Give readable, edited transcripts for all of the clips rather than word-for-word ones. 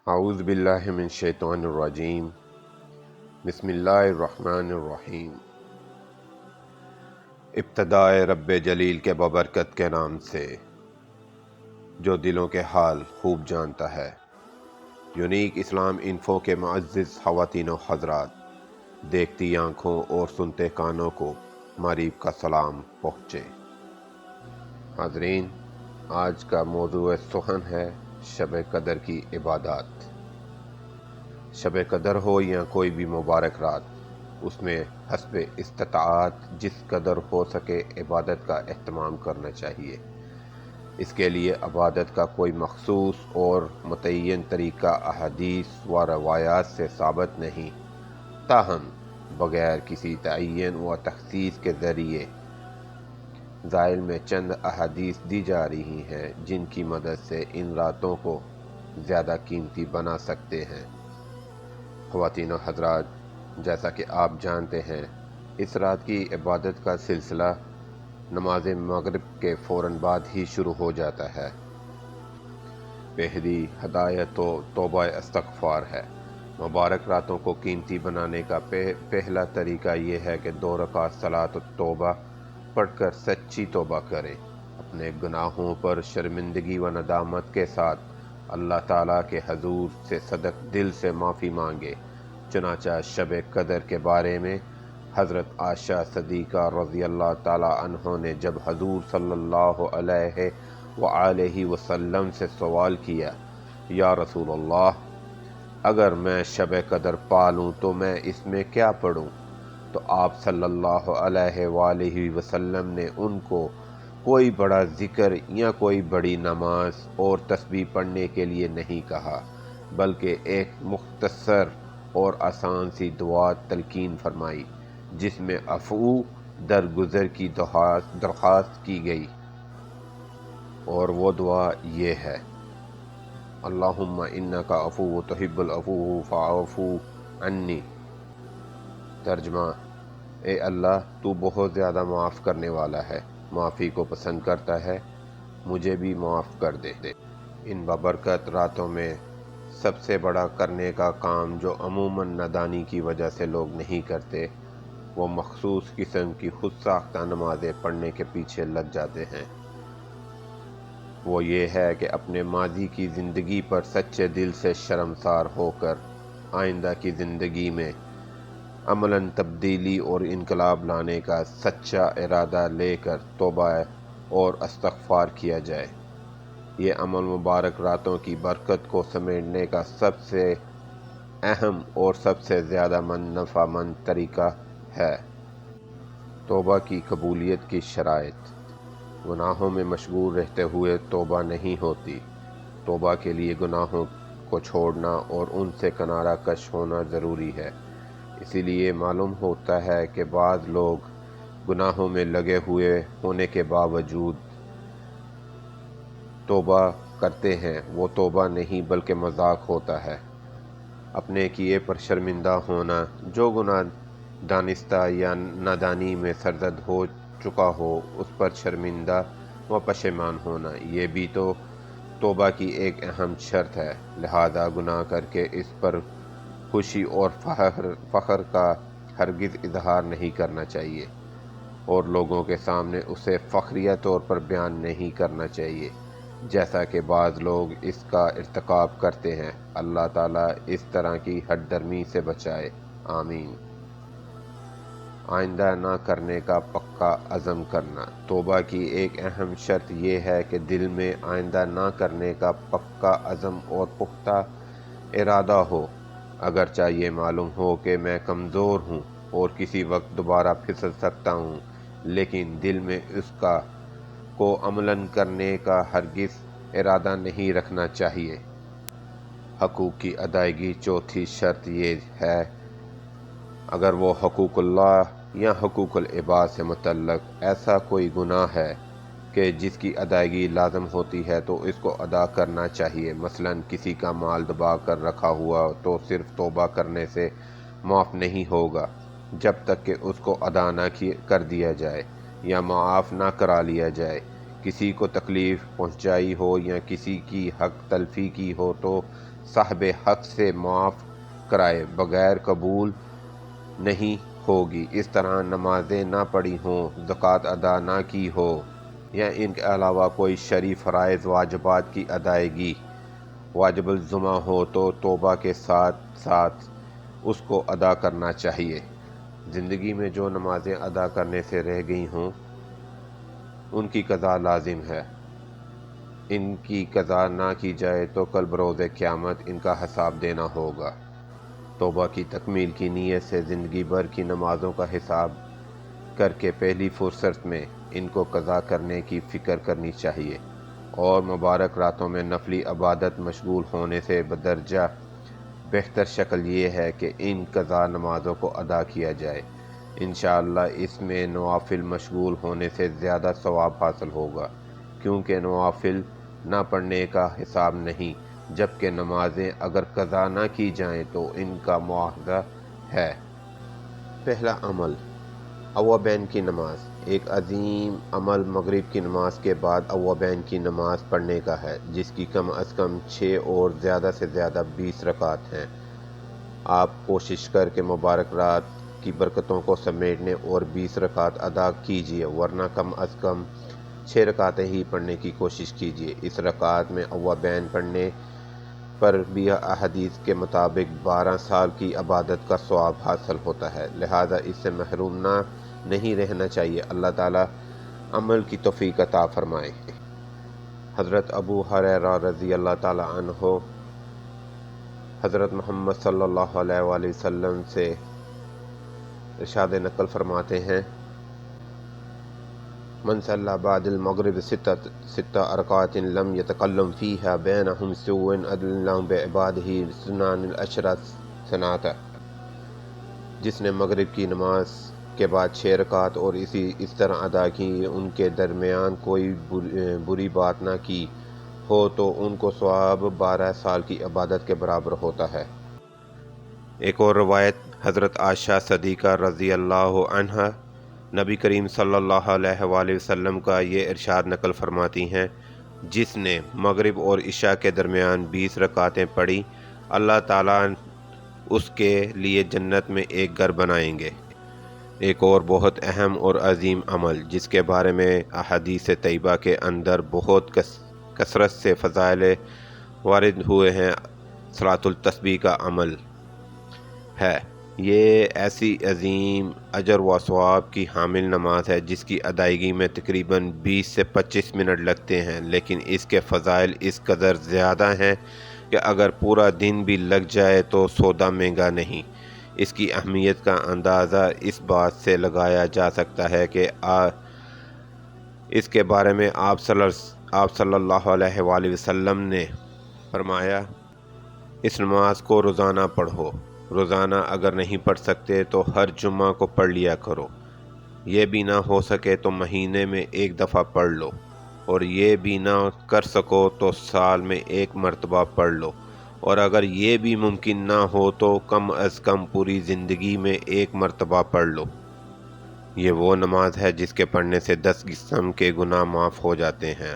اعوذ باللہ من الشیطان الرجیم بسم اللہ الرحمن الرحیم۔ ابتدائے رب جلیل کے بابرکت کے نام سے جو دلوں کے حال خوب جانتا ہے۔ یونیک اسلام انفو کے معزز خواتین و حضرات، دیکھتی آنکھوں اور سنتے کانوں کو مغرب کا سلام پہنچے۔ حاضرین، آج کا موضوع سخن ہے شب قدر کی عبادات۔ شب قدر ہو یا کوئی بھی مبارک رات، اس میں حسب استطاعت جس قدر ہو سکے عبادت کا اہتمام کرنا چاہیے۔ اس کے لیے عبادت کا کوئی مخصوص اور متعین طریقہ احادیث و روایات سے ثابت نہیں، تاہم بغیر کسی تعین و تخصیص کے ذریعے ذیل میں چند احادیث دی جا رہی ہیں جن کی مدد سے ان راتوں کو زیادہ قیمتی بنا سکتے ہیں۔ خواتین و حضرات، جیسا کہ آپ جانتے ہیں، اس رات کی عبادت کا سلسلہ نماز مغرب کے فوراً بعد ہی شروع ہو جاتا ہے۔ پہلی ہدایت و توبہ استغفار ہے۔ مبارک راتوں کو قیمتی بنانے کا پہلا طریقہ یہ ہے کہ 2 رکعت صلاۃ التوبہ پڑھ کر سچی توبہ کریں، اپنے گناہوں پر شرمندگی و ندامت کے ساتھ اللہ تعالیٰ کے حضور سے صدق دل سے معافی مانگے۔ چنانچہ شب قدر کے بارے میں حضرت عائشہ صدیقہ رضی اللہ تعالیٰ عنہ نے جب حضور صلی اللہ علیہ وآلہ وسلم سے سوال کیا، یا رسول اللہ، اگر میں شب قدر پالوں تو میں اس میں کیا پڑھوں؟ تو آپ صلی اللہ علیہ وآلہ وسلم نے ان کو کوئی بڑا ذکر یا کوئی بڑی نماز اور تسبیح پڑھنے کے لیے نہیں کہا، بلکہ ایک مختصر اور آسان سی دعا تلقین فرمائی جس میں عفو درگزر کی درخواست کی گئی، اور وہ دعا یہ ہے: اللہم انک عفو تحب العفو فاعف عنی۔ ترجمہ: اے اللہ، تو بہت زیادہ معاف کرنے والا ہے، معافی کو پسند کرتا ہے، مجھے بھی معاف کر دے۔ ان بابرکت راتوں میں سب سے بڑا کرنے کا کام جو عموماً نادانی کی وجہ سے لوگ نہیں کرتے، وہ مخصوص قسم کی خود ساختہ نمازیں پڑھنے کے پیچھے لگ جاتے ہیں۔ وہ یہ ہے کہ اپنے ماضی کی زندگی پر سچے دل سے شرمسار ہو کر آئندہ کی زندگی میں عملاً تبدیلی اور انقلاب لانے کا سچا ارادہ لے کر توبہ اور استغفار کیا جائے۔ یہ عمل مبارک راتوں کی برکت کو سمیٹنے کا سب سے اہم اور سب سے زیادہ نفع مند طریقہ ہے۔ توبہ کی قبولیت کی شرائط۔ گناہوں میں مشغول رہتے ہوئے توبہ نہیں ہوتی۔ توبہ کے لیے گناہوں کو چھوڑنا اور ان سے کنارہ کش ہونا ضروری ہے۔ اسی لیے معلوم ہوتا ہے کہ بعض لوگ گناہوں میں لگے ہوئے ہونے کے باوجود توبہ کرتے ہیں، وہ توبہ نہیں بلکہ مذاق ہوتا ہے۔ اپنے کیے پر شرمندہ ہونا، جو گناہ دانستہ یا نادانی میں سرزد ہو چکا ہو اس پر شرمندہ و پشیمان ہونا، یہ بھی تو توبہ کی ایک اہم شرط ہے۔ لہذا گناہ کر کے اس پر خوشی اور فخر کا ہرگز اظہار نہیں کرنا چاہیے، اور لوگوں کے سامنے اسے فخریہ طور پر بیان نہیں کرنا چاہیے جیسا کہ بعض لوگ اس کا ارتکاب کرتے ہیں۔ اللہ تعالیٰ اس طرح کی ہٹ درمی سے بچائے، آمین۔ آئندہ نہ کرنے کا پکا عزم کرنا۔ توبہ کی ایک اہم شرط یہ ہے کہ دل میں آئندہ نہ کرنے کا پکا عزم اور پختہ ارادہ ہو۔ اگرچہ یہ معلوم ہو کہ میں کمزور ہوں اور کسی وقت دوبارہ پھسل سکتا ہوں، لیکن دل میں اس کو عملاً کرنے کا ہرگز ارادہ نہیں رکھنا چاہیے۔ حقوق کی ادائیگی۔ چوتھی شرط یہ ہے، اگر وہ حقوق اللہ یا حقوق العباد سے متعلق ایسا کوئی گناہ ہے کہ جس کی ادائیگی لازم ہوتی ہے تو اس کو ادا کرنا چاہیے۔ مثلاً کسی کا مال دبا کر رکھا ہوا تو صرف توبہ کرنے سے معاف نہیں ہوگا جب تک کہ اس کو ادا نہ کر دیا جائے یا معاف نہ کرا لیا جائے۔ کسی کو تکلیف پہنچائی ہو یا کسی کی حق تلفی کی ہو تو صاحب حق سے معاف کرائے بغیر قبول نہیں ہوگی۔ اس طرح نمازیں نہ پڑھی ہوں، زکوٰۃ ادا نہ کی ہو یا ان کے علاوہ کوئی شرعی فرائض واجبات کی ادائیگی واجب الزما ہو تو توبہ کے ساتھ ساتھ اس کو ادا کرنا چاہیے۔ زندگی میں جو نمازیں ادا کرنے سے رہ گئی ہوں ان کی قضا لازم ہے۔ ان کی قضا نہ کی جائے تو کل بروز قیامت ان کا حساب دینا ہوگا۔ توبہ کی تکمیل کی نیت سے زندگی بھر کی نمازوں کا حساب کر کے پہلی فرصت میں ان کو قضا کرنے کی فکر کرنی چاہیے، اور مبارک راتوں میں نفلی عبادت مشغول ہونے سے بدرجہ بہتر شکل یہ ہے کہ ان قضا نمازوں کو ادا کیا جائے۔ انشاءاللہ اس میں نوافل مشغول ہونے سے زیادہ ثواب حاصل ہوگا، کیونکہ نوافل نہ پڑھنے کا حساب نہیں، جبکہ نمازیں اگر قضا نہ کی جائیں تو ان کا مواخذہ ہے۔ پہلا عمل اوابین کی نماز۔ ایک عظیم عمل مغرب کی نماز کے بعد اوابین کی نماز پڑھنے کا ہے، جس کی کم از کم 6 اور زیادہ سے زیادہ 20 رکعت ہیں۔ آپ کوشش کر کے مبارک رات کی برکتوں کو سمیٹنے اور 20 رکعت ادا کیجیے، ورنہ کم از کم 6 رکعتیں ہی پڑھنے کی کوشش کیجیے۔ اس رکعت میں اوابین پڑھنے پر بھی احادیث کے مطابق 12 سال کی عبادت کا ثواب حاصل ہوتا ہے، لہذا اس سے محروم نہیں رہنا چاہیے۔ اللہ تعالیٰ عمل کی توفیق عطا فرمائے۔ حضرت ابو ہریرہ رضی اللہ تعالیٰ عنہ حضرت محمد صلی اللہ علیہ وآلہ وسلم سے ارشاد نقل فرماتے ہیں، من صلی بعد المغرب ست رکعات لم يتکلم فیہا بینہم سوء عدل اللہ بعبادہ سنان العشر سنات۔ جس نے مغرب کی نماز کے بعد 6 رکعت اور اس طرح ادا کی ان کے درمیان کوئی بری بات نہ کی ہو تو ان کو ثواب 12 سال کی عبادت کے برابر ہوتا ہے۔ ایک اور روایت حضرت عائشہ صدیقہ رضی اللہ عنہا نبی کریم صلی اللہ علیہ وآلہ وسلم کا یہ ارشاد نقل فرماتی ہیں، جس نے مغرب اور عشاء کے درمیان 20 رکعتیں پڑھی، اللہ تعالیٰ اس کے لیے جنت میں ایک گھر بنائیں گے۔ ایک اور بہت اہم اور عظیم عمل جس کے بارے میں احادیث طیبہ کے اندر بہت کثرت سے فضائل وارد ہوئے ہیں، صلاۃ التسبیح کا عمل ہے۔ یہ ایسی عظیم اجر و ثواب کی حامل نماز ہے جس کی ادائیگی میں تقریباً 20 سے 25 منٹ لگتے ہیں، لیکن اس کے فضائل اس قدر زیادہ ہیں کہ اگر پورا دن بھی لگ جائے تو سودا مہنگا نہیں۔ اس کی اہمیت کا اندازہ اس بات سے لگایا جا سکتا ہے کہ اس کے بارے میں آپ صلی اللہ علیہ وآلہ وسلم نے فرمایا، اس نماز کو روزانہ پڑھو، روزانہ اگر نہیں پڑھ سکتے تو ہر جمعہ کو پڑھ لیا کرو، یہ بھی نہ ہو سکے تو مہینے میں ایک دفعہ پڑھ لو، اور یہ بھی نہ کر سکو تو سال میں ایک مرتبہ پڑھ لو، اور اگر یہ بھی ممکن نہ ہو تو کم از کم پوری زندگی میں ایک مرتبہ پڑھ لو۔ یہ وہ نماز ہے جس کے پڑھنے سے 10 قسم کے گناہ معاف ہو جاتے ہیں۔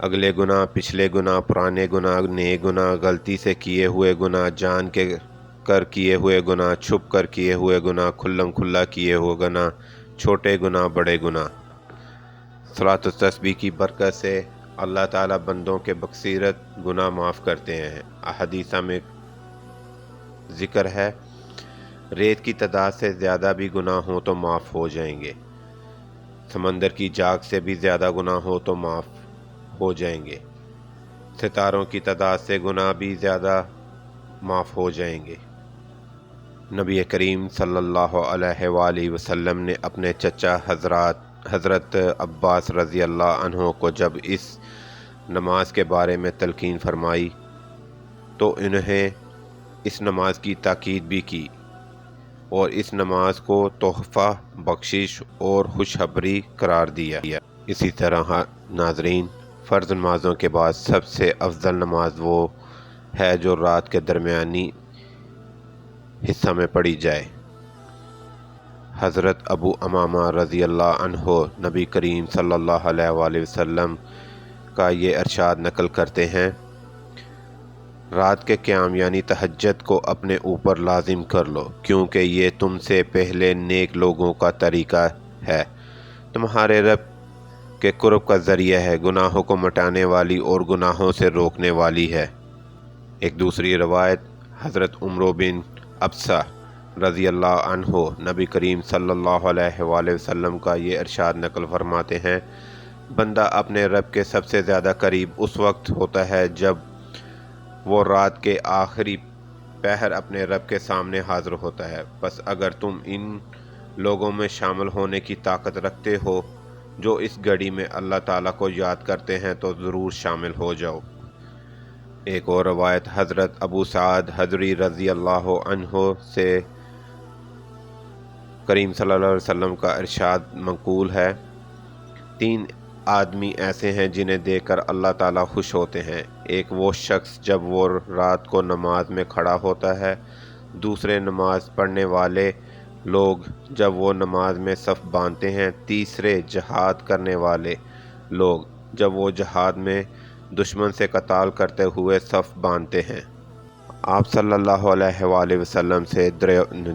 اگلے گناہ، پچھلے گناہ، پرانے گناہ، نئے گناہ، غلطی سے کیے ہوئے گناہ، جان کے کر کیے ہوئے گناہ، چھپ کر کیے ہوئے گناہ، کھلم کھلا کیے ہوئے گناہ، چھوٹے گناہ، بڑے گناہ۔ صلاۃ التسبیح کی برکت سے اللہ تعالیٰ بندوں کے بکثیرت گناہ معاف کرتے ہیں۔ احادیث میں ذکر ہے، ریت کی تعداد سے زیادہ بھی گناہ ہوں تو معاف ہو جائیں گے، سمندر کی جاگ سے بھی زیادہ گناہ ہو تو معاف ہو جائیں گے، ستاروں کی تعداد سے گناہ بھی زیادہ معاف ہو جائیں گے۔ نبی کریم صلی اللہ علیہ وآلہ وسلم نے اپنے چچا حضرت عباس رضی اللہ عنہ کو جب اس نماز کے بارے میں تلقین فرمائی تو انہیں اس نماز کی تاکید بھی کی اور اس نماز کو تحفہ، بخشش اور خوشخبری قرار دیا۔ اسی طرح ناظرین، فرض نمازوں کے بعد سب سے افضل نماز وہ ہے جو رات کے درمیانی حصہ میں پڑھی جائے۔ حضرت ابو امامہ رضی اللہ عنہ نبی کریم صلی اللہ علیہ وآلہ وسلم کا یہ ارشاد نقل کرتے ہیں، رات کے قیام یعنی تہجد کو اپنے اوپر لازم کر لو، کیونکہ یہ تم سے پہلے نیک لوگوں کا طریقہ ہے، تمہارے رب کے قرب کا ذریعہ ہے، گناہوں کو مٹانے والی اور گناہوں سے روکنے والی ہے۔ ایک دوسری روایت حضرت عمرو بن ابسہ رضی اللہ عنہ نبی کریم صلی اللہ علیہ وآلہ وسلم کا یہ ارشاد نقل فرماتے ہیں، بندہ اپنے رب کے سب سے زیادہ قریب اس وقت ہوتا ہے جب وہ رات کے آخری پہر اپنے رب کے سامنے حاضر ہوتا ہے۔ بس اگر تم ان لوگوں میں شامل ہونے کی طاقت رکھتے ہو جو اس گھڑی میں اللہ تعالیٰ کو یاد کرتے ہیں تو ضرور شامل ہو جاؤ۔ ایک اور روایت حضرت ابو سعید خدری رضی اللہ عنہ سے کریم صلی اللہ علیہ وسلم کا ارشاد منقول ہے، 3 آدمی ایسے ہیں جنہیں دیکھ کر اللہ تعالیٰ خوش ہوتے ہیں، ایک وہ شخص جب وہ رات کو نماز میں کھڑا ہوتا ہے، دوسرے نماز پڑھنے والے لوگ جب وہ نماز میں صف باندھتے ہیں، تیسرے جہاد کرنے والے لوگ جب وہ جہاد میں دشمن سے قتال کرتے ہوئے صف باندھتے ہیں۔ آپ صلی اللہ علیہ وآلہ وسلم سے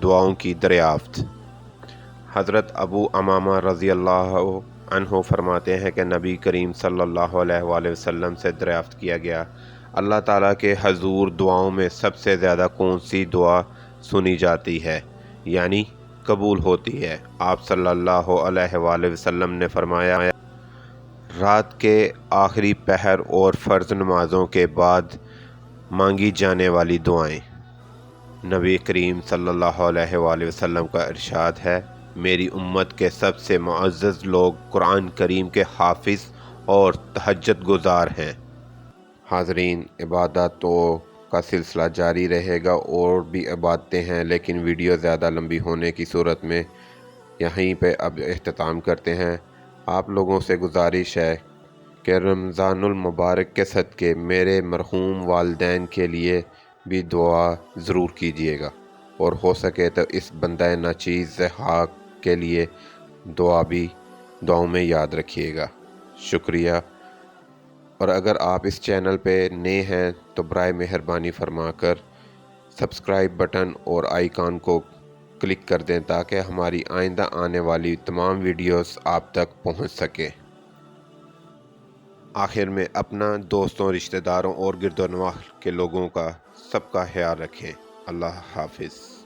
دعاؤں کی دریافت۔ حضرت ابو امامہ رضی اللہ عنہ فرماتے ہیں کہ نبی کریم صلی اللہ علیہ وآلہ وسلم سے دریافت کیا گیا، اللہ تعالیٰ کے حضور دعاؤں میں سب سے زیادہ کون سی دعا سنی جاتی ہے یعنی قبول ہوتی ہے؟ آپ صلی اللہ علیہ وآلہ وسلم نے فرمایا، رات کے آخری پہر اور فرض نمازوں کے بعد مانگی جانے والی دعائیں۔ نبی کریم صلی اللہ علیہ وآلہ وسلم کا ارشاد ہے، میری امت کے سب سے معزز لوگ قرآن کریم کے حافظ اور تہجد گزار ہیں۔ حاضرین، عبادتوں کا سلسلہ جاری رہے گا، اور بھی عبادتیں ہیں، لیکن ویڈیو زیادہ لمبی ہونے کی صورت میں یہیں پہ اب اختتام کرتے ہیں۔ آپ لوگوں سے گزارش ہے کہ رمضان المبارک کے صدقے میرے مرحوم والدین کے لیے بھی دعا ضرور کیجیے گا، اور ہو سکے تو اس بندہ ناچیز حق کے لیے دعاؤں میں یاد رکھیے گا۔ شکریہ۔ اور اگر آپ اس چینل پہ نئے ہیں تو برائے مہربانی فرما کر سبسکرائب بٹن اور آئیکن کو کلک کر دیں تاکہ ہماری آئندہ آنے والی تمام ویڈیوز آپ تک پہنچ سکے۔ آخر میں اپنا، دوستوں، رشتہ داروں اور گرد و نواح کے لوگوں کا سب کا خیال رکھیں۔ اللہ حافظ۔